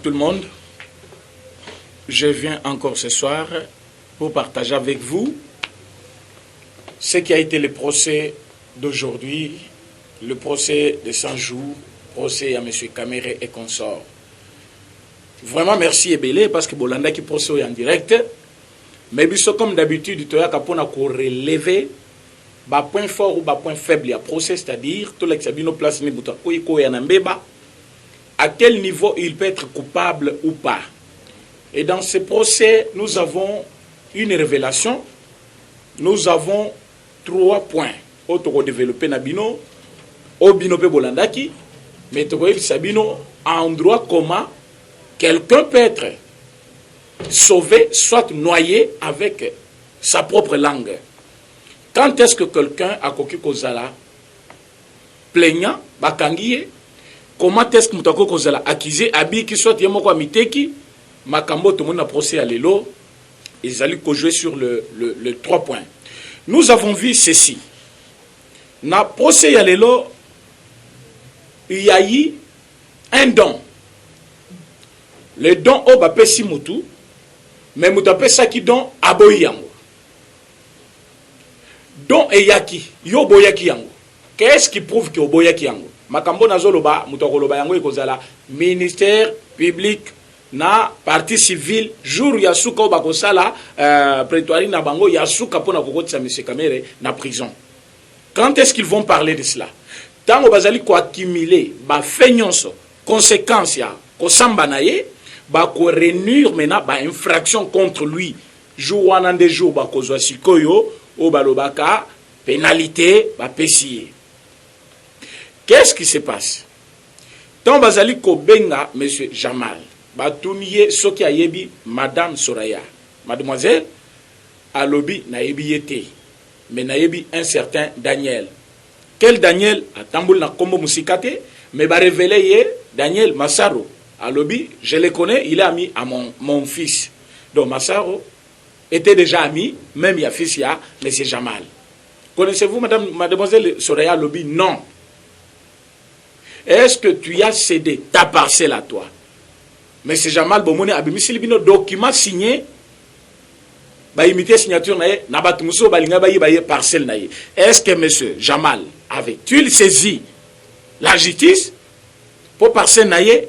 tout le monde. Je viens encore ce soir pour partager avec vous ce qui a été le procès d'aujourd'hui, le procès de 100 jours, procès à M. Kamere et consorts. Vraiment merci Ebele parce que Bolanda qui procède en direct. Mais comme d'habitude, tu as relever les points forts ou les points faibles à procès, c'est-à-dire tout l'exabino place à quel niveau il peut être coupable ou pas. Et dans ce procès, nous avons une révélation. Nous avons 3 points. Auto développer Nabino, Obino pe Bolandaki, mais Togoïf Sabino, en droit comment quelqu'un peut être sauvé, soit noyé avec sa propre langue. Quand est-ce que quelqu'un a coquille kozala plaignant, bakangiye, comment est-ce que Moutako kozala accusé, abi qui soit yemoko miteki, makambo tout le monde a procès à l'élo, ils allaient jouer sur le 3 points. Nous avons vu ceci. Na procès à l'élo, il y a eu un don. Le don au bapé si moutou, mais moutapé sa qui don aboyi yango. Don e yaki, yo boyaki yango. Qu'est-ce qui prouve que oboyaki yango? Makambo nazoloba, moutokoloba yango ekozala ministère public na partie civile jour yasuka o bakosala prétoire na bango yasuka pona kokotisa M. Kamere na prison. Quand est-ce qu'ils vont parler de cela? Tango bazali ko accumuler ba fenyonso conséquences ya ko samba na ye ba ko renure mena ba infraction contre lui jour wana de jour ba kozwa sikoyo o balobaka pénalité ba pesier. Qu'est-ce qui se passe? Tango bazali ko benga M. Jamal batuniye soki ayebi Madame Soraya, mademoiselle alobi na yebi yete, mais na yebi un certain Daniel. Quel Daniel? A tamboul na kombo musikate, mais ba révélé ye Daniel Massaro. Alobi, je le connais, il est ami à mon fils. Donc Massaro était déjà ami, même il y a fils, il y a M. Jamal. Connaissez-vous mademoiselle Soraya Alobi? Non. Est-ce que tu as cédé ta parcelle à toi? M. Jamal Bomone abimisi libino document signé ba imité signature nae na batumuso balinga ba yi parcelle nae. Est-ce que M. Jamal avait-il saisi la justice pour parcelle nae?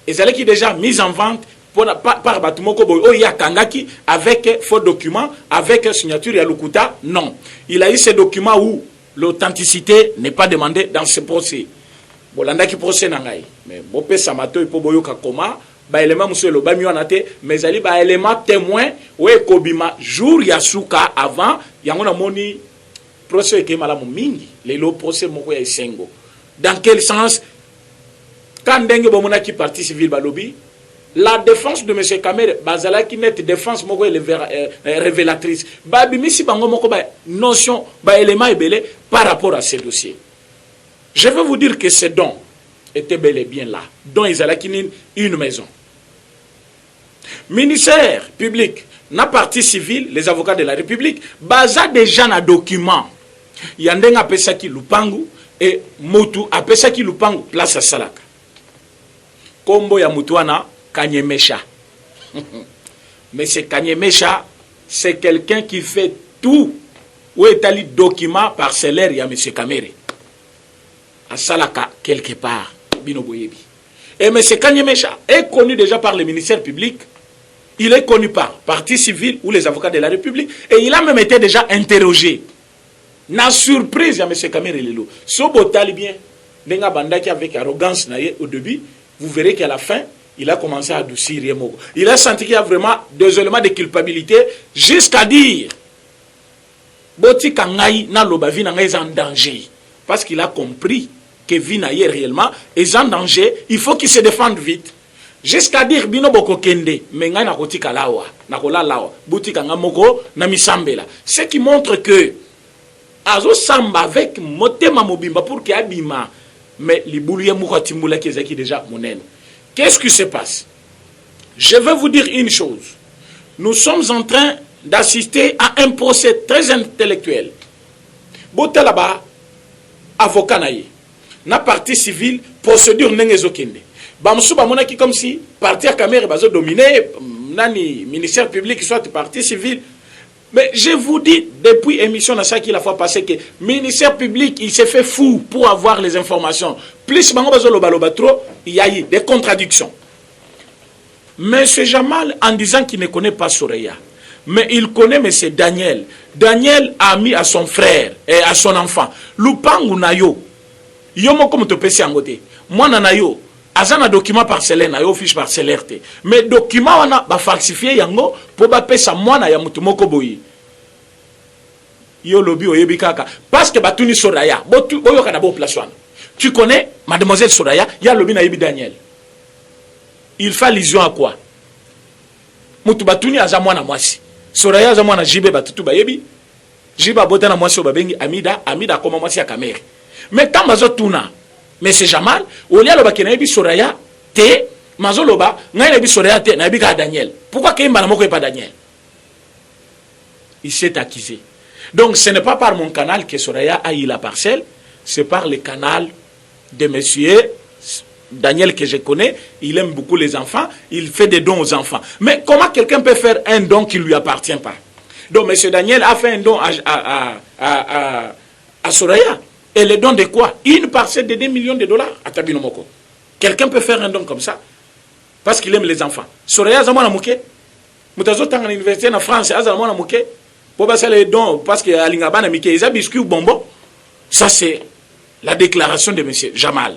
Ezale qui déjà mise en vente par batumoko boy o ya kangaki avec faux documents, avec signature ya Lukuta? Non. Il a eu ces documents où l'authenticité n'est pas demandée dans ce procès. Bolanda qui procès nangai. Mais bopé samato ipo boyoka koma ba élément monsieur lo ba miwanate mais ali ba élément témoin we kobima jour yasuka avant yangona moni procès ke malamu mingi lelo procès moko ya isengo. Dans quel sens? Quand ndenge bomona ki partie civile balobi la défense de M. Kamere bazala ki net défense moko révélatrice ba bimisi bango moko ba notion ba élément ebele par rapport à ce dossier. Je veux vous dire que ces dons étaient bel et bien là. Dont ils allaient une maison. Ministère public, na partie civile, les avocats de la République, baza déjà na document. Yandenga pesaki lupangu et Motu apesaki lupangu place à Salaka. Kombo ya Mutuana Kanyemesha. Mais c'est Kanyemesha, c'est quelqu'un qui fait tout. Où est allé document parcellaire ya M. Kamere? À Salaka, quelque part, Bino Boyebi. Et M. Kanyemesha est connu déjà par le ministère public, il est connu par partie civile ou les avocats de la République, et il a même été déjà interrogé. Na surprise, M. Kamere Lelo. Sobo talibien, Nenga Bandaki avec arrogance au début, vous verrez qu'à la fin, il a commencé à adoucir Yemogo. Il a senti qu'il y a vraiment des éléments de culpabilité, jusqu'à dire Boti Kangai na lobavi nangai en danger. Parce qu'il a compris que Vinaye réellement est en danger, il faut qu'il se défende vite. Jusqu'à dire bino boko kende, menga na kotika lawa, na kola lawa, boutika ngamoko na misambela. Ce qui montre que azo samba avec motema mobimba pour qu'il abima, mais les bouliers mouka timbula qui est déjà monen. Qu'est-ce qui se passe? Je vais vous dire une chose. Nous sommes en train d'assister à un procès très intellectuel. Bote là-bas, avocat naïe. Na partie civile, procédure n'engezokende. Bamsou bamonaki comme si parti à Cameroun bazo dominer nani ministère public soit parti civil. Mais je vous dis depuis émission ça qui la fois passée que ministère public il s'est fait fou pour avoir les informations. Plus bango bazo loba trop, il y a eu des contradictions. Monsieur Jamal en disant qu'il ne connaît pas Soreya, mais il connaît monsieur Daniel. Daniel a mis à son frère et à son enfant Lupangu nayo. Yo moko moto pesi angote. Moi nanayo azana document parcellaire na yo fiche parcellaire te. Mais document wana ba falsifier yango pour ba pesa mwana ya mutu moko boyi. Yo lobi oyebi kaka parce que batuni Soraya. Botu boyo kana bo place wana. Tu connais mademoiselle Soraya, ya lobi na yebi Daniel. Il fait allusion à quoi? Mutu batuni aza mwana mwasi. Soraya aza mwana jibe batutu bayebi. Jiba bota na mwasi obabengi Amida koma mwasi ya Kamere. Mais quand bazo tuna Monsieur Jamal, au lieu de Kenabi Soraya, te, Mazoloba, Nabi Soraya, te, Nabi Daniel. Pourquoi Kemba n'a pas Daniel? Il s'est accusé. Donc ce n'est pas par mon canal que Soraya a eu la parcelle, c'est par le canal de monsieur Daniel que je connais. Il aime beaucoup les enfants, il fait des dons aux enfants. Mais comment quelqu'un peut faire un don qui ne lui appartient pas? Donc monsieur Daniel a fait un don à Soraya. Et le don de quoi? Une parcelle de 2 millions de dollars à Tabinomoko. Quelqu'un peut faire un don comme ça parce qu'il aime les enfants. Soraya Zamana Mouké, Moutazo Tang à l'université en France, Azamana Mouké, pour passer les dons parce qu'il y a Lingabana Mike, ils ont biscuit ou bonbon. Ça, c'est la déclaration de M. Jamal.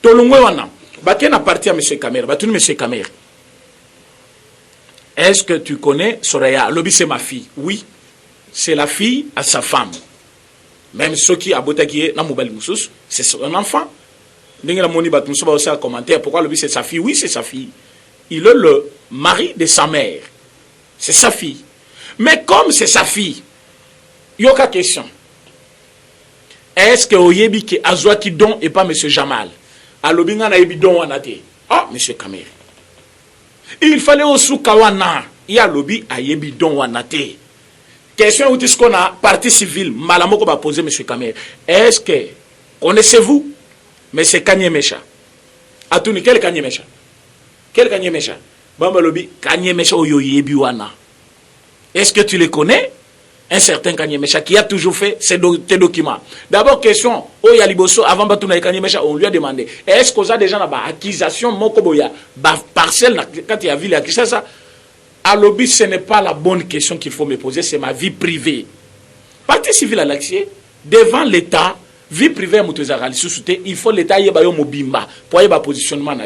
Tolungwe Wana, Baken appartient à M. Kamer, Batoun M. Kamer. Est-ce que tu connais Soraya? Lobby, c'est ma fille. Oui, c'est la fille à sa femme. Même ceux qui ont botagué dans Mobile Moussous, c'est son enfant. Pourquoi le c'est sa fille? Oui, c'est sa fille. Il est le mari de sa mère. C'est sa fille. Mais comme c'est sa fille, il y a une question. Est-ce que Oyebi qui Azwa qui don et pas M. Jamal? Alobinga na yebi don wanate. Ah, M. Kamer. Il fallait aussi kawana. Il y a lobby à yebi don wanate. Question où est-ce qu'on a partie civile, Malamoko va poser M. Kamer. Est-ce que, connaissez-vous M. Kanye Mecha? Atouni, quel Kanye Mecha? Quel Kanye Mecha? Bamba Lobi, Kanye Mecha Oyoye Biwana. Est-ce que tu le connais? Un certain Kanye Mecha qui a toujours fait tes documents. D'abord, question, Oya Liboso, avant Batuna Kanye Mecha, on lui a demandé, est-ce qu'on a déjà une accusation, Mokoboya, parcelle, quand il y a vu l'accusation, à lobby, ce n'est pas la bonne question qu'il faut me poser, c'est ma vie privée. Partie civile à l'accès, devant l'État, vie privée à Moutouzaral, il faut l'État y ait mobimba pour y avoir positionnement.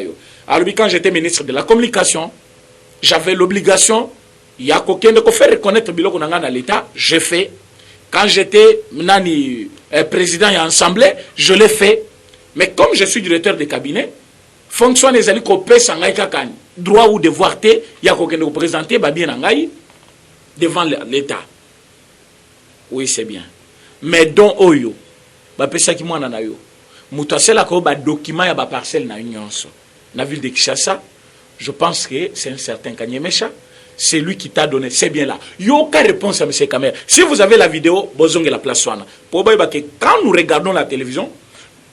À lobby, quand j'étais ministre de la communication, j'avais l'obligation, il y a quelqu'un de faire reconnaître Biloko Nangana à l'État, j'ai fait. Quand j'étais président et assemblée, je l'ai fait. Mais comme je suis directeur de cabinet, fonction des alliés copés sangai kakani. Droit ou devoir te, il y a quelqu'un de représenter bien nangai devant l'État. Oui, c'est bien. Mais don oyo, ba pesa ki mwana na yo. Mutasela ko ba document ya ba parcelle na nyonso. Na ville de Kinshasa, je pense que c'est un certain Kanye Mecha. C'est lui qui t'a donné, c'est bien là. Il n'y a aucune réponse à M. Kamer. Si vous avez la vidéo, bozonge la place soana. Pour que quand nous regardons la télévision,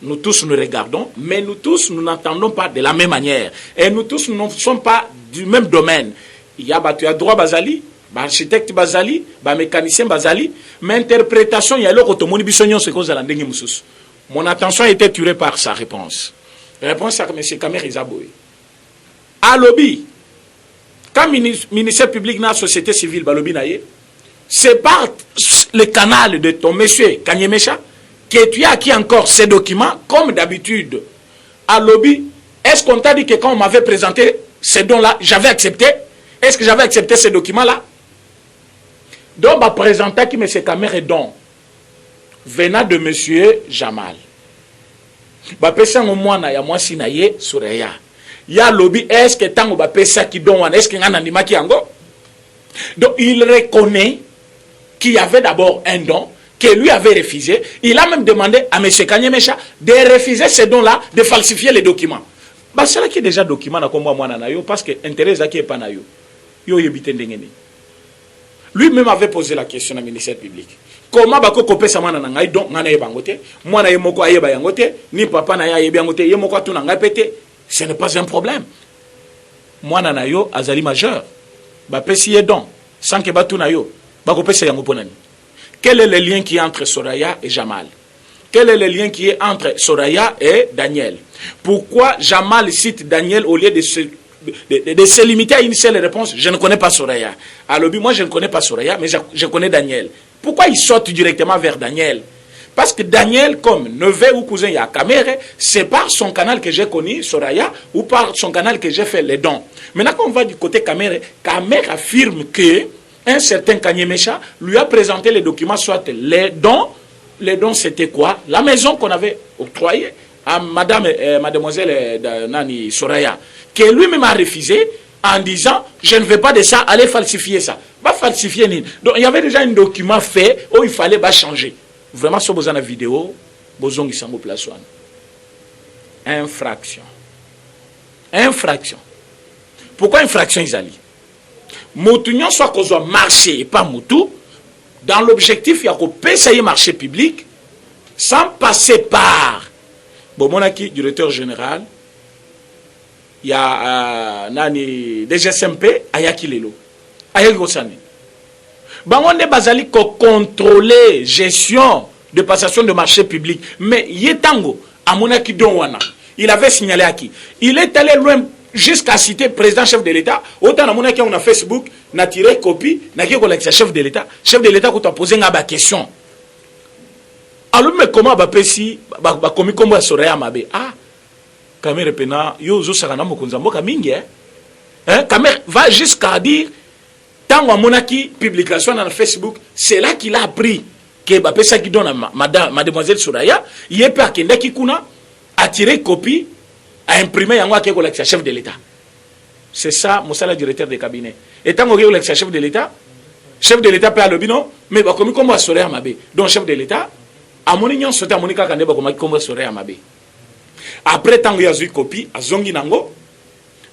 nous tous nous regardons, mais nous tous nous n'entendons pas de la même manière. Et nous tous nous ne sommes pas du même domaine. Il y a droit Bazali, architecte Bazali, mécanicien Bazali, mais interprétation, il y a l'autre automoni bisognon ce qu'on a dit. Mon attention a été tuée par sa réponse. La réponse à M. Kamer Isaboui. À lobby, quand le ministère public dans la société civile, c'est par le canal de ton monsieur Kanye Mecha que tu as acquis encore ces documents, comme d'habitude. À lobby, est-ce qu'on t'a dit que quand on m'avait présenté ces dons-là, j'avais accepté? Est-ce que j'avais accepté ces documents-là? Donc, ma présentation qui M. Kamer est don, venant de M. Jamal. Bah, personne au moins n'a moi sinaye Soreya. Il y a lobby, est-ce que tant que pesa qui donne, est-ce qu'il y a un animal qui ango? Donc il reconnaît qu'il y avait d'abord un don que lui avait refusé. Il a même demandé à M. Kanye Mecha de refuser ces dons-là, de falsifier les documents. Bah c'est là qui est déjà document parce que intérêt qui est pas na yo. Lui-même avait posé la question au ministère public. Comment bako kopé sa mana ngai donc ngana yebangote, moi na yemoko ayeba yangote, ni papa na ya yebangote, yemoko tu na ngai pété. ce n'est pas un problème. Moi, nanayo, azali majeur. Bapesi don. Sans que batu nayo. Bakopesa yango ponani. Quel est le lien qui est entre Soraya et Jamal? Quel est le lien qui est entre Soraya et Daniel? Pourquoi Jamal cite Daniel au lieu de se limiter à une seule réponse? Je ne connais pas Soraya. Alors, moi, je ne connais pas Soraya, mais je connais Daniel. Pourquoi il saute directement vers Daniel? Parce que Daniel, comme neveu ou cousin, il y a Kamere, c'est par son canal que j'ai connu Soraya ou par son canal que j'ai fait les dons. Maintenant, quand on va du côté Kamere, Kamere affirme que un certain Kanyemecha lui a présenté les documents, soit les dons. Les dons, c'était quoi? La maison qu'on avait octroyée à mademoiselle Nani Soraya, que lui-même a refusé en disant je ne veux pas de ça, allez falsifier ça. Pas falsifier. Donc il y avait déjà un document fait où il fallait changer. Vraiment, si vous avez une vidéo, vous avez une place. Infraction. Infraction. Pourquoi infraction, Isali? Moutunion soit qu'on soit marché et pas moutou. Dans l'objectif, il y a qu'on peut essayer marché public sans passer par. Bon, mon acquis, directeur général, il y a Nani DGSMP, Ayaki Lelo. Ayaki Gosani. On est basali pour contrôler gestion de passation de marché public. Mais Yetango, à mon acquis Donwana, il avait signalé à qui? Il est allé loin jusqu'à citer président chef de l'État. Autant à mon acquis on a Facebook, n'a tiré copie, n'a qui collecté chef de l'État. Chef de l'État qui t'a posé une question. Alors mais comment bapesi commis comme Soraya Mabe? Ah, Kamere pena yo zo sakana mokonza mboka mingi Kamere va jusqu'à dire tant à monaki publication dans Facebook, c'est là qu'il a appris que bapesa qui donne à mademoiselle Soraya, il est pas kenda qui kuna a tiré copie a imprimé yango a collecté chef de l'État. C'est ça mon salaire directeur de cabinet. Et tant que le chef de l'État peut le bino, mais bah comme comment Soraya Mabe. Donc chef de l'État à mon union sauté à Monica Kande ba comme Soraya Mabe. Après tant que y a eu copie à zongi nango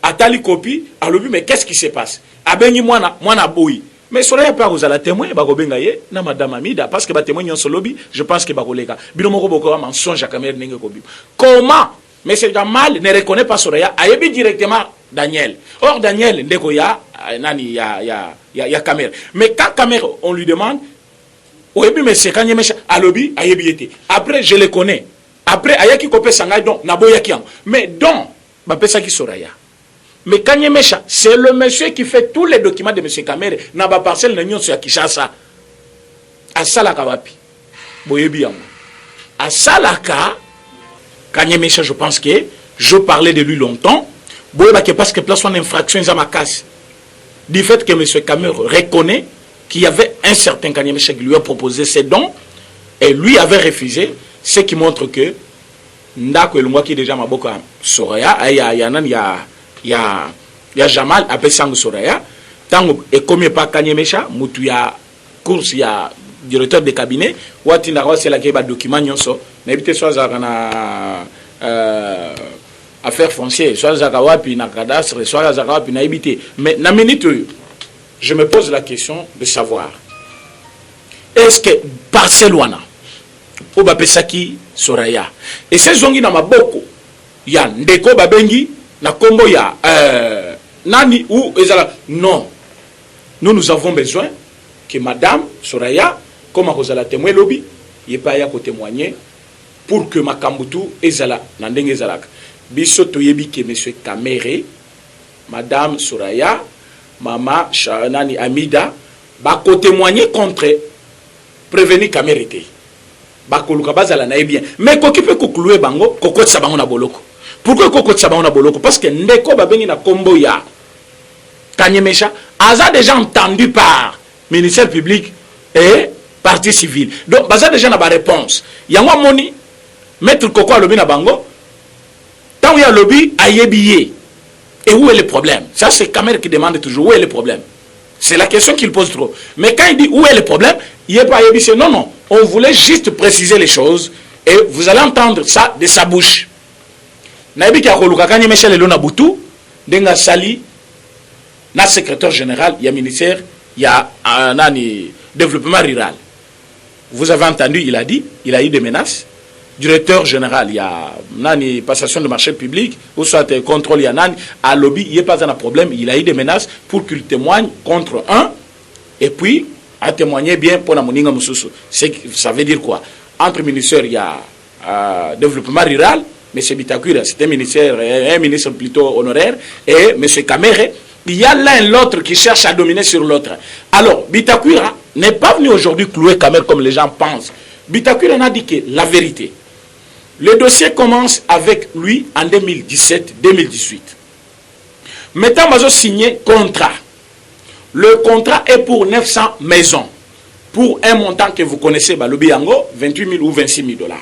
atali copie à l'obi mais qu'est-ce qui se passe? Abengi mwana boui. Mais Soraya pas aux la témoin ba gobenga ye na madame Amida parce que ba témoin sur lobby, je pense que ba kolega. Bino moko boko mensonge à caméra nenge kobi. Comment mais c'est Jamal ne reconnaît pas Soraya, ayebi directement Daniel. Or Daniel ndeko ya nani ya caméra. Mais quand caméra on lui demande oyebi mais c'est kanye mecha alobi ayebi été. Après je le connais. Après ayaki kopé sangay donc naboyaki an. Mais donc ba pesa ki Soraya. Mais Kanye Mecha, c'est le monsieur qui fait tous les documents de monsieur Kamere. N'a pas parcelle de l'Union sur Kishasa. À Salaka Wapi. Boyebi yango. À Salaka, Kanye Mecha, je pense que je parlais de lui longtemps. Boyeba que parce que place son infraction à ma casse. Du fait que monsieur Kamere reconnaît qu'il y avait un certain Kanye Mecha qui lui a proposé ses dons et lui avait refusé, ce qui montre que Ndako Elungwa qui est déjà Maboka Soraya, il y a Jamal appelé Sang Soraya. Tango et comme pas Kanye Mecha, mutu ya course ya directeur de cabinet, wati na c'est la keba document nyonso, na éviter soit na affaires foncières, soit zakawapi na cadastre, soit zakawapi na éviter. Mais na minute je me pose la question de savoir est-ce que Barcelona ou bapesaki Soraya et ces zongi na maboko ya ndeko babengi na kombo ya nani ou ezala non, nous avons besoin que madame Soraya comme kozala témoin lobby yepa ya ko témoigner pour que makambutu ezala na ndenge ezalaka biso toyebi ke monsieur Kamere madame Soraya mama nani Amida ba ko témoigner contre prévenir Kamere te ba koluka bazala na bien mais ko kipe ko clouer bango ko kotsa bango na boloko. Pourquoi Koko Tsabana Boloko? Parce que Ndeko Babeni na Kombo ya Kanye Mecha a déjà entendu par ministère public et partie civile. Donc, baza déjà na ba réponse. Yangwa moni maître Koko a lobby na bango. Tant où il y a lobby a yebiye. Et où est le problème? Ça c'est Kamere qui demande toujours où est le problème. C'est la question qu'il pose trop. Mais quand il dit où est le problème, il n'est pas yebi. Non, non. On voulait juste préciser les choses et vous allez entendre ça de sa bouche. Nabi ki akoluka Kanye Mecha lelo na butu denga sali na secrétaire général il y a ministère il y a nani développement rural. Vous avez entendu il a dit il a eu des menaces directeur général, il y a nani passation de marché public, ou soit contrôle, il y a nani, à lobby, il n'y a pas un problème, il a eu des menaces pour qu'il témoigne contre un, et puis, a témoigné bien pour la moninga mususu. Ça veut dire quoi? Entre ministères, il y a développement rural, M. Bitakura, c'est un ministre plutôt honoraire, et M. Kamere, il y a l'un et l'autre qui cherche à dominer sur l'autre. Alors, Bitakura n'est pas venu aujourd'hui clouer Kamere comme les gens pensent. Bitakura n'a dit que la vérité. Le dossier commence avec lui en 2017-2018. Maintenant, Mazo signé contrat. Le contrat est pour 900 maisons, pour un montant que vous connaissez, le Biango, 28 000 ou 26 000 $.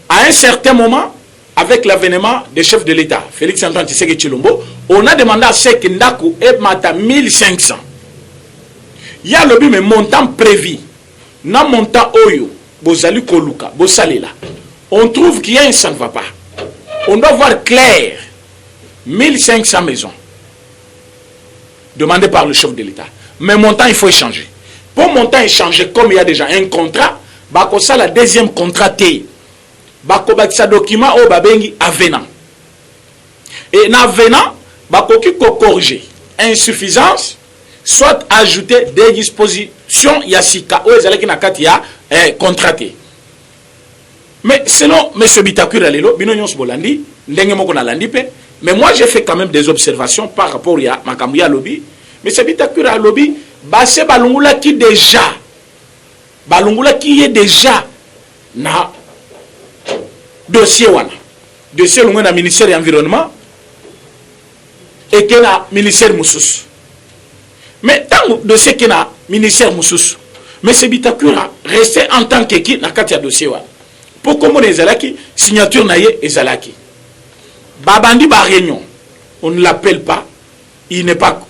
À un certain moment, avec l'avènement des chefs de l'État, Félix Antoine Tshisekedi Tshilombo, on a demandé à Sek Ndaku et Mata 1500. Il y a le montant prévu. Na montant Oyo, Bozali Koluka, Bosalela. On trouve qu'il y a un ça ne va pas. On doit voir clair. 1500 maisons. Demandé par le chef de l'État. Mais montant, il faut échanger. Pour montant échanger, comme il y a déjà un contrat, ça la deuxième contrat T. Sa document au babengi avenant. Et dans avenant, qui corriger insuffisance, soit ajouter des dispositions yasika ou ezalaki na kati ya contraté. Mais selon M. Bitakura lelo, binonyos bolandi, ndenge moko na landi pe. Mais moi, j'ai fait quand même des observations par rapport à Makamouya Lobby. Mais c'est Bitakura Lobby, c'est Balungula qui déjà, Balungula qui est déjà na dossier wana. Dossier lunga na ministère de l'environnement et que na ministère Moussous. Mais tant que dossier qui na ministère Moussous, mais c'est Bitakura resté en tant qu'équipe na katia dossier wana. Pour comment les Zalaki, signature naye et Zalaki. Babandi ba réunion, on ne l'appelle pas, il n'est pas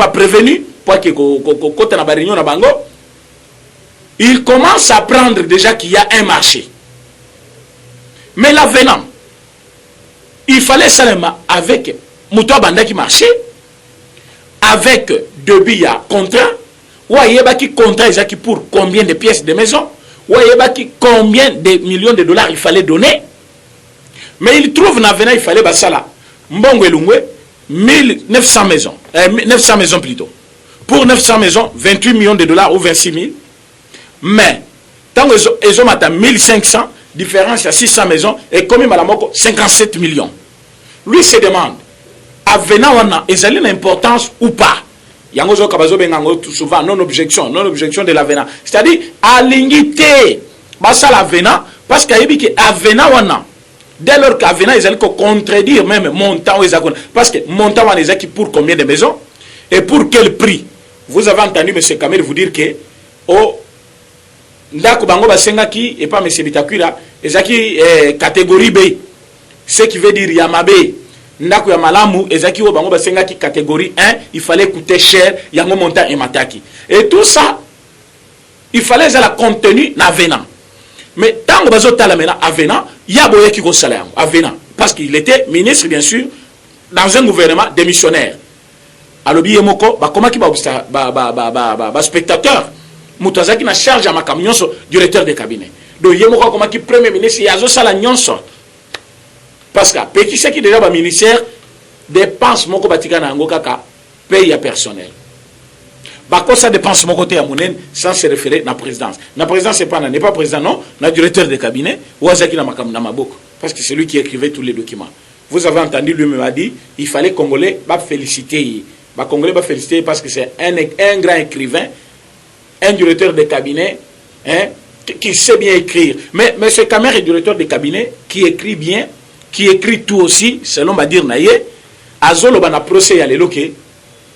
prévenu, pour que côté na ba réunion na bango, il commence à prendre déjà qu'il y a un marché. Mais l'avenant, il fallait seulement avec Moutoua Banda qui marchait, avec Debi ya contrat, ou qui contrat qui pour combien de pièces de maison, ou qui combien de millions de dollars il fallait donner. Mais il trouve l'avenant, il fallait basala Mbongo Elungwe 1900 maisons, 900 maisons plutôt. Pour 900 maisons, 28 millions de dollars ou 26 000. Mais tant qu'ils ont atteint 1500, différence à 600 maisons, et comme il m'a 57 millions. Lui se demande, avenant wana, ils ont une importance ou pas. Yangozo Kabazo Bengango, souvent, non-objection de l'avenant. C'est-à-dire, à l'ingité, basa l'avenant, parce qu'il y a dit avenant wana. Dès lors qu'avenant, ils allaient contredire même montant, parce que montant wana, ils ont pour combien de maisons, et pour quel prix. Vous avez entendu M. Kamel vous dire que, oh, Ndako Bango Basengaki, et pas M. Bitakura, ezaki catégorie B, ce qui veut dire Yamabe, Ndako Yamalamu, ezaki o Bango Basengaki catégorie 1, il fallait coûter cher, Yango Monta et Mataki. Et tout ça, il fallait la contenu n'avenant. Mais tant que Bazo Talamena avenant, Yaboye qui salaire avenant. Parce qu'il était ministre, bien sûr, dans un gouvernement démissionnaire. Alors, Yemoko, comment qui va spectateur, Moutazaki na charge à ma camion directeur de cabinet. Donc, Yemoko, comment qui premier ministre, Yazo Sala Nyonso. Parce que, petit ce qui déjà va ministère, dépense mon kobatika na ngokaka, paye à personnel. Bako ça dépense mon côté à Mounen sans se référer à la présidence. La présidence n'est pas président, non, la directeur de cabinet, ou Azaki na maboko. Parce que c'est lui qui écrivait tous les documents. Vous avez entendu, lui-même a dit, il fallait Congolais va féliciter. Congolais va féliciter parce que c'est un grand écrivain, un directeur de cabinet, hein, qui sait bien écrire. Mais ce Kamere est directeur de cabinet qui écrit bien, qui écrit tout aussi, selon Badir Naye, Azolo Bana procès à l'éloqué,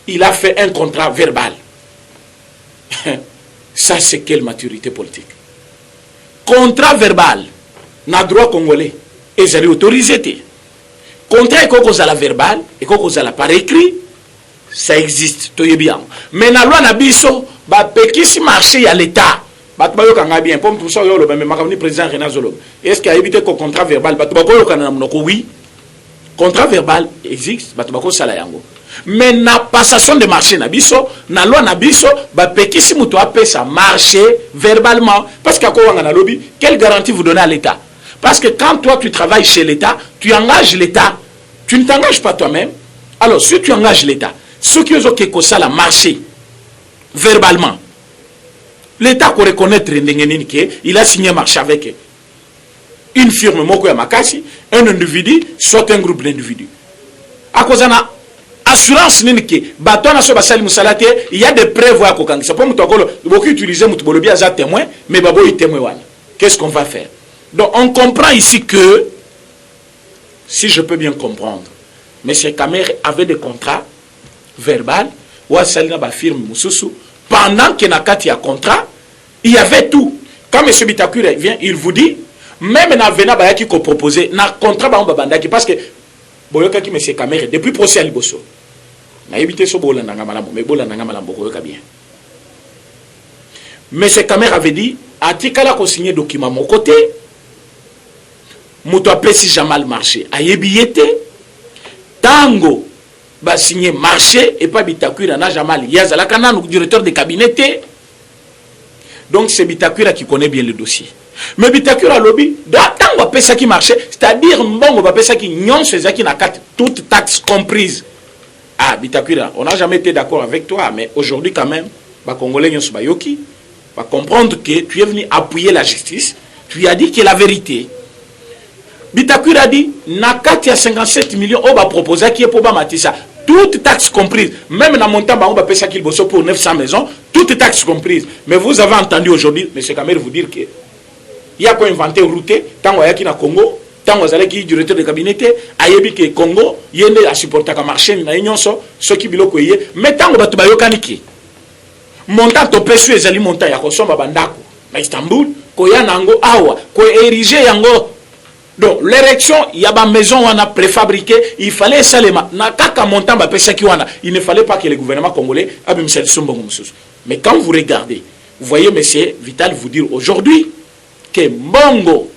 il a fait un contrat verbal. Ça, c'est quelle maturité politique? Contrat verbal, n'a droit congolais, et j'ai autorisé. Contrat et la verbal, et la par écrit, ça existe, tout est bien. Mais la loi n'a biso, si marché à l'État, bien, pour tout ça, le président Renan Zolo. Est-ce qu'il a évité qu'au contrat verbal, oui, contrat verbal existe bato bakosala yango mais na passation de marché na biso na loi na biso bapekisi mutu apesa marché verbalement parce que akowanga na lobby quelle garantie vous donnez à l'État parce que quand toi tu travailles chez l'État tu engages l'État tu ne t'engages pas toi-même alors si tu engages l'État ceux qui ont kosala marché verbalement l'État ko reconnaître ndengeni ke il a signé marché avec une firme moko ya makasi un individu soit un groupe d'individus akozana assurance nini ke bato na so basali musalate il y a des preuves à kokangisa pour mutu akolo beaucoup utiliser mutu bolobi aza témoin mais babo yi témoin wana qu'est-ce qu'on va faire donc on comprend ici que si je peux bien comprendre M. Kamer avait des contrats verbal ou asali na ba firme mususu pendant que na kati ya contrat il y avait tout quand M. Bitakure vient il vous dit même na vena ba yaki ko proposer na contrat ba bandaki parce que boyoka ki M. Kamer depuis procès à liboso na éviter so bolanda ngala mais bolanda ngala mboko yoka bien M. Kamer avait dit atikala ko signer document mon côté muto apesi Jamal marché ayebiyete tango ba signer marché et pas Bitakura na Jamal yazala kana directeur de cabinet donc c'est Bitakura qui connaît bien le dossier mais Bitakura lobby tango apesa qui marché c'est-à-dire mbongo ba pesa qui nyonso ezaki na carte toute taxe comprise ah Bitakura on n'a jamais été d'accord avec toi mais aujourd'hui quand même ba congolais nyonso ba yoki va comprendre que tu es venu appuyer la justice tu as dit que la vérité Bitakura a dit nakati ya 57 millions on va proposer qui est pour ba matisa toute taxe comprise même na montant ba on va payer qu'il bosso pour 900 maisons toute taxe comprise mais vous avez entendu aujourd'hui monsieur Kamer vous dire que il y a quoi inventé route tango yaki na Congo tango zalaki directeur de cabinet ayebi ke Congo yende a supporter ka marché na nyonso ce qui biloko yé mais tango batu bayokani ki montant to pesu ezali montant ya kosomba bandako na Istanbul ko ya nango awa ko ériger yango. Donc l'érection il y a ba maison on a préfabriqué il fallait salema na kaka montant ba pesa ki wana il ne fallait pas que le gouvernement congolais abimsel sombongo mususu mais quand vous regardez vous voyez monsieur Vital vous dire aujourd'hui que mbongo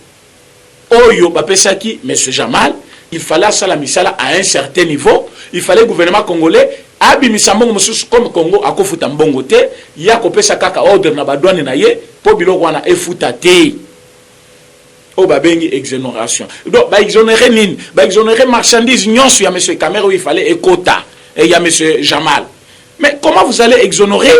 oyo ba pesa ki monsieur Jamal il fallait sala misala à un certain niveau il fallait le gouvernement congolais abimisa mbongo mususu comme Congo akofuta mbongo te ya ko pesa kaka ordre na ba douane na ye po biloko wana efuta te. Oh, bah, bengi exonération. Donc, bah, exonérer nini, bah, exonérer marchandises, non, il y a M. Kamer où il fallait et quota, et il y a M. Jamal. Mais comment vous allez exonérer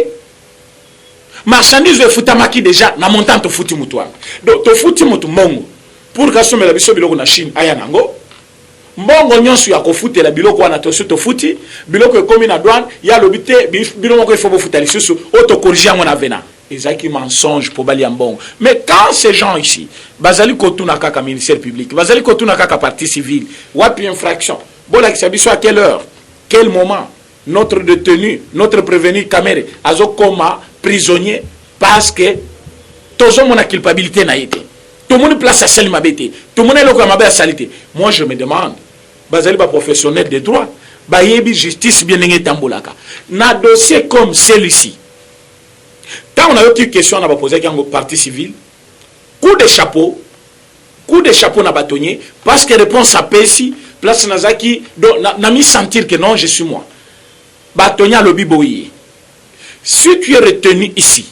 marchandises de futamaki déjà, na montant to futi mutuan. Donc, to futi mutu mongo, pour qu'assommer la biso biloko na Chine, ayanango, mongo nyonso ya ko futi la biloko wana to futi, biloko ekomi na douane, ya lobité, biloko il faut futa lisusu, auto corriger mon avena. Ezaki mensonge pour bali ambon. Mais quand ces gens ici, bazali kotuna kaka ministère public, bazali kotuna kaka partie civile, wapi infraction. Bon la kisabiso à quelle heure, quel moment notre détenu, notre prévenu Kamere azo koma prisonnier parce que toujours mon culpabilité n'a été. Tout le monde place à celle mabete, tout le monde est local mabé à salité. Moi je me demande, bazali ba professionnel de droit, ba yebi justice bien ngé tambolaka. Na dossier comme celui-ci. Quand on a eu une question, on a posé à un parti civil, coup de chapeau na bâtonnier, parce que réponse à Pessi, place Nazaki, n'a mis sentir que non, je suis moi. Bâtonnier à l'objet boyer. Si tu es retenu ici,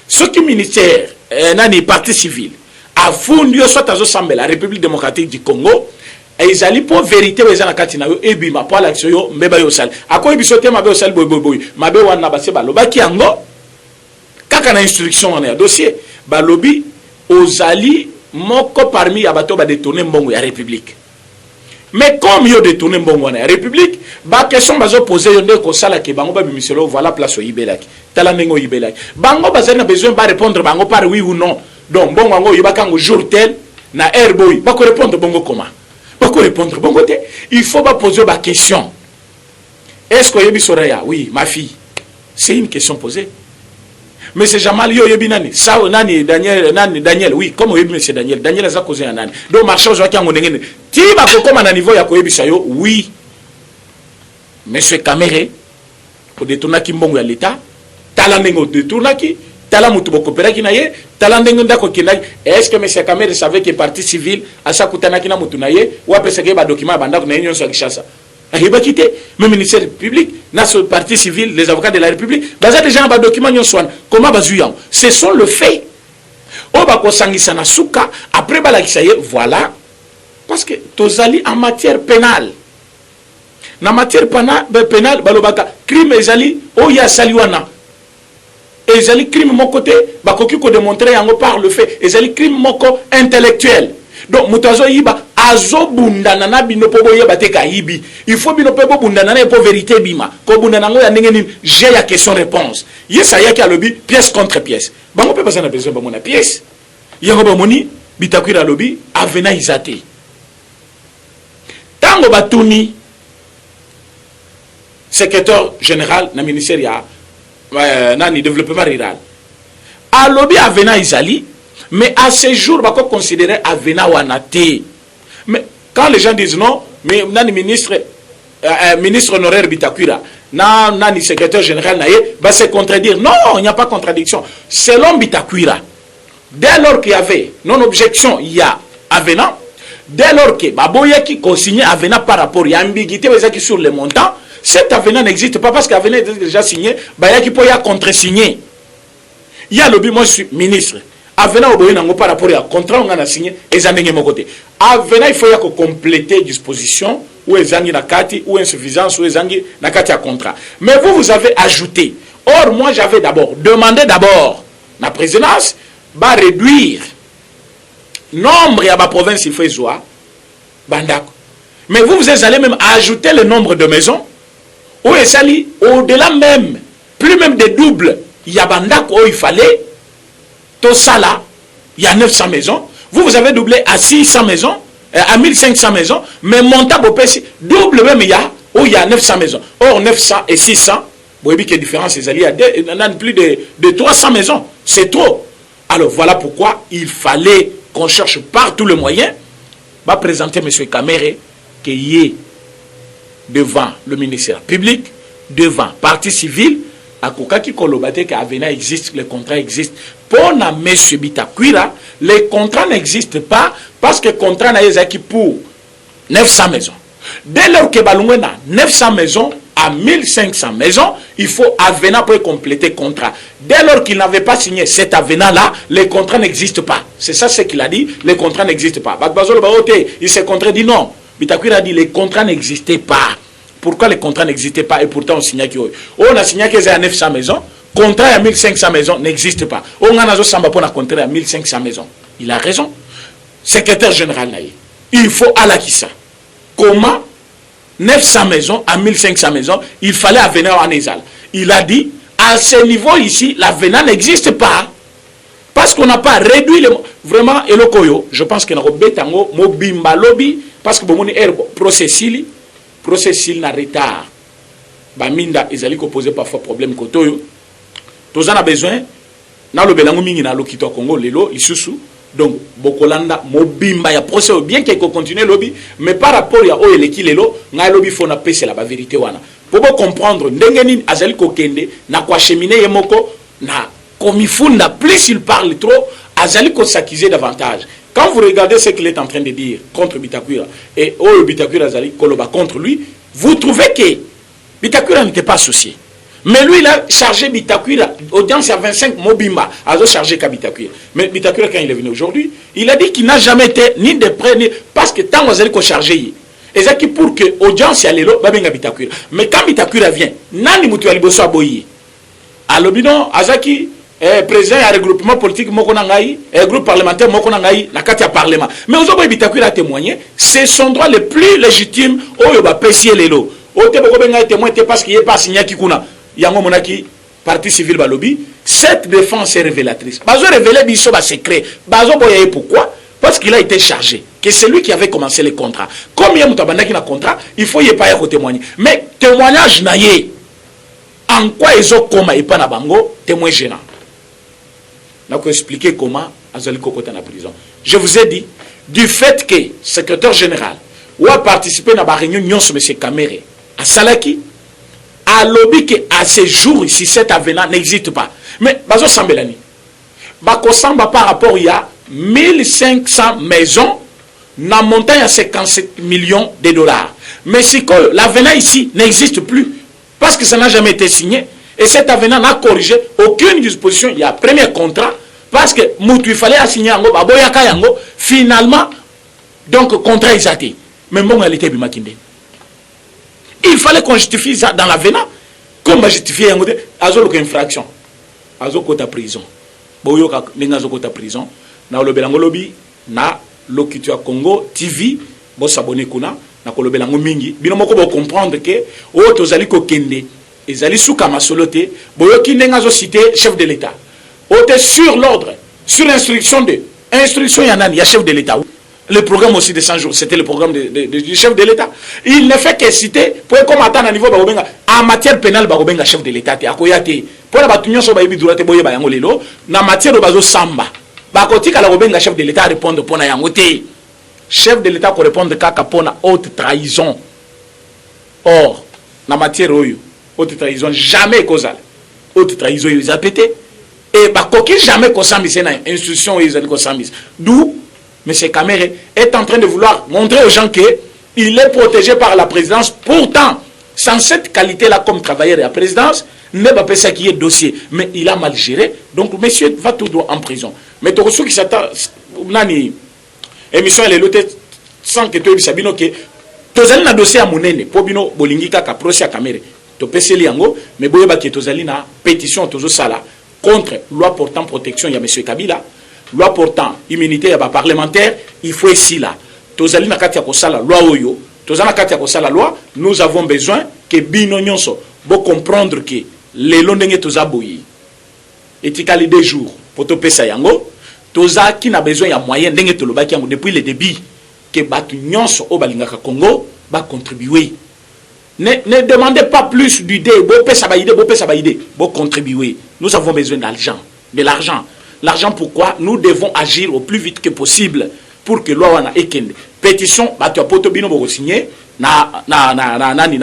ce qui ministère, un parti civil, a fondé soit à la République démocratique du Congo, et ils allaient pour vérité, ils allaient katina yo ebi ma pour l'action yo mbeba yo sal. À quoi ils bisoté ma be yo sal boy boy boy, ma be wana base ba lobaki ango. Kaka na instruction on est dossier ba lobby aux alliés moko parmi abato ba détourner mbongo ya république mais comme yo détourner mbongo na république ba question bazo poser yo ndeko sala ke bango ba bimiselo voilà place o ibelaki tala nengo ibelaki bango bazana besoin ba répondre bango par oui ou non donc mbongo ngo yobaka ngo jour tel na air boy ba ko répondre bongo comment ba ko répondre bongo te il faut ba poser ba question est-ce que yebi soraya oui ma fille c'est une question posée. Mais c'est Jamal yo yebi nani ça nani Daniel oui comme yebi monsieur Daniel a causé un nani donc marché aujourd'hui en ngene ti ba ko comme na niveau ya ko yebi sayo oui monsieur Kamere ko détourna ki mbongo ya l'état tala nengo détourna ki tala mutu bokopera ki na ye tala ndenge ndako kinai. Est-ce que monsieur Kamere savait que parti civil asa kutana kina mutu na ye ou apesa ke ba document bandako na union sa Kishasa arriba quitté même ministère public na ce parti civil les avocats de la République baza déjà ba document nyon swan comment bazuyan ce sont le fait o ba ko sangisa na suka après ba la kisaye voilà parce que tozali en matière pénale na matière pénale balobaka crime ezali o ya saliwana ezali crime mon côté bakoki ko démontrer yango par le fait ezali crime moko intellectuel donc mutazo yiba azo bundana na bino po boye bateka yibi il faut bino po bundana na po vérité bima ko bundana ngo ya ndenge nini j'ai ya question réponse yesa yaki alobi pièce contre pièce bango pe pasana besoin ba mona pièce yango ba moni Bitakwira alobi avena izate tango batuni secrétaire général na ministère ya nani développement rural alobi avena izali mais à ce jour bako considérer avena wanate. Mais quand les gens disent non mais nani ministre honoraire Bitakwira nani secrétaire général naye va se contredire. Non, il n'y a pas de contradiction. Selon Bitakwira, dès lors qu'il y avait non objection, il y a avena. Dès lors que baboya qui consigne avena par rapport il y a ambiguïté sur les montants, cet avenant n'existe pas parce qu'avenant est déjà signé, il y a qui peut y contre-signer. Il y a le but, moi je suis ministre. Avenant au par rapport à contrat, on a signé, et ça n'est pas côté. Avenant, il faut y compléter disposition, ou ezangi na kati, ou insuffisance, ou ezangi na kati à contrat. Mais vous avez ajouté. Or, moi j'avais d'abord demandé la présidence, va réduire nombre à ma province, il faut y soit, bandako. Mais vous allez même ajouter le nombre de maisons. Ou au-delà même, plus même des doubles, il y a Bandak où il fallait, tout ça là, il y a 900 maisons. Vous avez doublé à 600 maisons, à 1500 maisons, mais montant au PC, double même il y a, où il y a 900 maisons. Or 900 et 600, vous voyez quelle différence, il y a plus de 300 maisons. C'est trop. Alors voilà pourquoi il fallait qu'on cherche par tous les moyens, va présenter M. Kamere, qu'il y ait devant le ministère public, devant le parti civil, à Kokaki Kolobate qu'Avena existe, les contrats existent. Pour M. Bitakwira, les contrats n'existent pas parce que les contrats n'existent pour 900 maisons. Dès lors que Balungwena 900 maisons à 1500 maisons, il faut Avena pour compléter le contrat. Dès lors qu'il n'avait pas signé cet Avena-là, les contrats n'existent pas. C'est ça ce qu'il a dit, les contrats n'existent pas. Bakbazolo Baote, il s'est contredit, non. Bitakwira a dit les contrats n'existaient pas. Pourquoi les contrats n'existaient pas et pourtant on signait qu'il on a signé qu'il y a 900 maisons, contrat à 1500 maisons n'existe pas. On a samba pour un contrat à 1500 maisons. Il a raison. Secrétaire général Naï, il faut à la Kissa. Comment 900 maisons à 1500 maisons, il fallait avenir en Ezal. Il a dit à ce niveau ici, l'avenir n'existe pas. Parce qu'on n'a pas réduit le... Vraiment, et le koyo, je pense qu'il y a un bétango, mobimba lobby, parce que bon, processil na retard. Baminda, ils allaient poser parfois problème kotoyo. Tous en a besoin, na le belango mingi na lokito Congo, lelo, isusu. Donc, Bokolanda, mobimba, ya procès bien qu'il continue lobby, mais par rapport à o eleki lelo, na lobby faut na pese la vérité wana. Pour comprendre, ndengeni azali kokende, na kwa cheminer yemoko, na komifunda, plus il parle trop, azali ko s'accuser davantage. Quand vous regardez ce qu'il est en train de dire contre Bitakwira, et oh Bitakwira azali koloba contre lui, vous trouvez que Bitakwira n'était pas associé. Mais lui, il a chargé Bitakwira, audience à 25 Mobimba, a chargé qu'à Bitakwira. Mais Bitakwira, quand il est venu aujourd'hui, il a dit qu'il n'a jamais été ni de près, ni... parce que tant vous allez charger, et ça qui pour que audience y allait là, Bitakwira. Mais quand Bitakwira vient, Nani Moutou Aliboso Aboyi, alors bidon, Azaki, président du regroupement politique Mokonangaï, groupe parlementaire Mokonangaï, la carte à parlement. Mais aujourd'hui, Bitakwira a témoigné, c'est son droit le plus légitime, au yoba pessier les lots. Au Téboko témoin, parce qu'il n'est pas signé Kikuna. Yango monaki parti civil balobi cette défense est révélatrice. Bazo révélé biso ba secret. Bazo boyaye pourquoi? Parce qu'il a été chargé. Que c'est lui qui avait commencé les contrats. Comme il y a mutabandaki na contrat, il faut y pas y témoigner. Mais témoignage naïe. En quoi ils ont comme et pas na bango témoin gênant. N'a ko expliquer comment azali kokota na prison. Je vous ai dit du fait que secrétaire général ou a participé na ba réunion sur monsieur Kamere à Salaki à lobby que à ce jour ici cet avenant n'existe pas. Mais bazo sambelani. Bako samba par rapport il y a 1500 maisons na montagne à 57 millions de dollars. Mais c'est que l'avenant ici n'existe plus parce que ça n'a jamais été signé et cet avenant n'a corrigé aucune disposition. Il y a premier contrat parce que Moutou il fallait assigner yango baboyaka yango finalement donc contrat exacté. Mais bon elle était bimakinde. Il fallait qu'on justifie ça dans l'avenant. Comme on justifie yango de azolo infraction. Azoko ta prison. Boyoka nengazo ta prison. Na olobelango lobby na Lokitua Congo TV bo s'abonner kuna na kolobelango mingi bino moko bo comprendre que o tozali ko kende ezali suka masolote boyoki nengazo citer chef de l'état o te sur l'ordre sur instruction de instruction yanani ya chef de l'état. Le programme aussi de 100 jours, c'était le programme du chef de l'État. Il ne fait que citer, pour comme attendre à niveau en matière pénale, barobenga chef de l'État, akoyate. Pour la batunya so bayibi durate boye bayango lelo, na matière de bazo samba. Bakoti kala robenga chef de l'État répondre pona yangote. Chef de l'État ko répondre kaka pona haute trahison. Or, na matière oyo, haute trahison jamais causal. Haute trahison ils a pété. Et bakoki jamais ko sambise na institution ils ko sambise. D'où M. Kamere est en train de vouloir montrer aux gens qu'il est protégé par la présidence. Pourtant, sans cette qualité-là comme travailleur de la présidence, n'est pas ça qui est dossier. Mais il a mal géré. Donc, monsieur va tout droit en prison. Mais tout ce qui s'attend, nani émission elle est lotée sans que tu aies sabino que tozali na dossier à monene pour bino bolingi kaka procès à Kamere. To peseli yango mais boyeba que tozali na pétition tozo sala contre loi portant protection ya monsieur Kabila. Loi portant immunité à parlementaire, il faut ici là. Tozali na kati ya kosala loi oyo, tozana kati ya kosala loi, nous avons besoin que bino nyonso bo comprendre que les londenge tozaboyi. Etikali des jours pour to pesa yango, toza qui n'a besoin ya moyen ndenge tolobaki yango depuis le début que batu nyonso o balingaka Congo ba contribuer. Ne demandez pas plus d'idées, bo pesa ba idée, bo contribuer. Nous avons besoin d'argent, de l'argent. L'argent pourquoi nous devons agir au plus vite que possible pour que loi wana ekende. Pétition batu poto bino boko signer na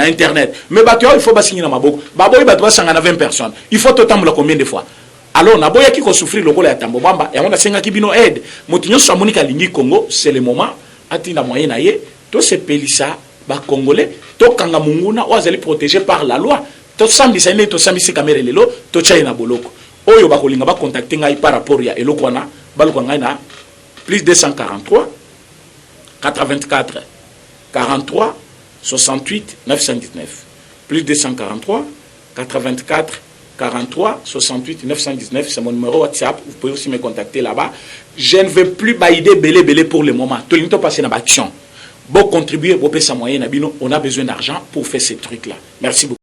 internet. Mais batu il faut ba signer na maboko. Baboy batu sanga na 20 personnes. Il faut totambola combien de fois. Alors na boya ki ko souffrir lokola ya tambo bamba ya onda senga ki bino aide. Motinyo so monika lingi Congo, c'est le moment atina moyen na ye to se pelisa ba congolais to kanga munguna wazali protégé par la loi. To sambisa ne to sambisi kamera lelo to chai na boloko. Oyo bakolinga ba contacter ngai par rapport ya eloko wana baloko ngai na plus 243 84 43 68 919 plus 243 84 43 68 919 c'est mon numéro WhatsApp, vous pouvez aussi me contacter là-bas. Je ne veux plus baïder belé pour le moment. Tout le monde passer dans l'action. Bon contribuer, bon payer sa moyenne, on a besoin d'argent pour faire ces trucs là. Merci beaucoup.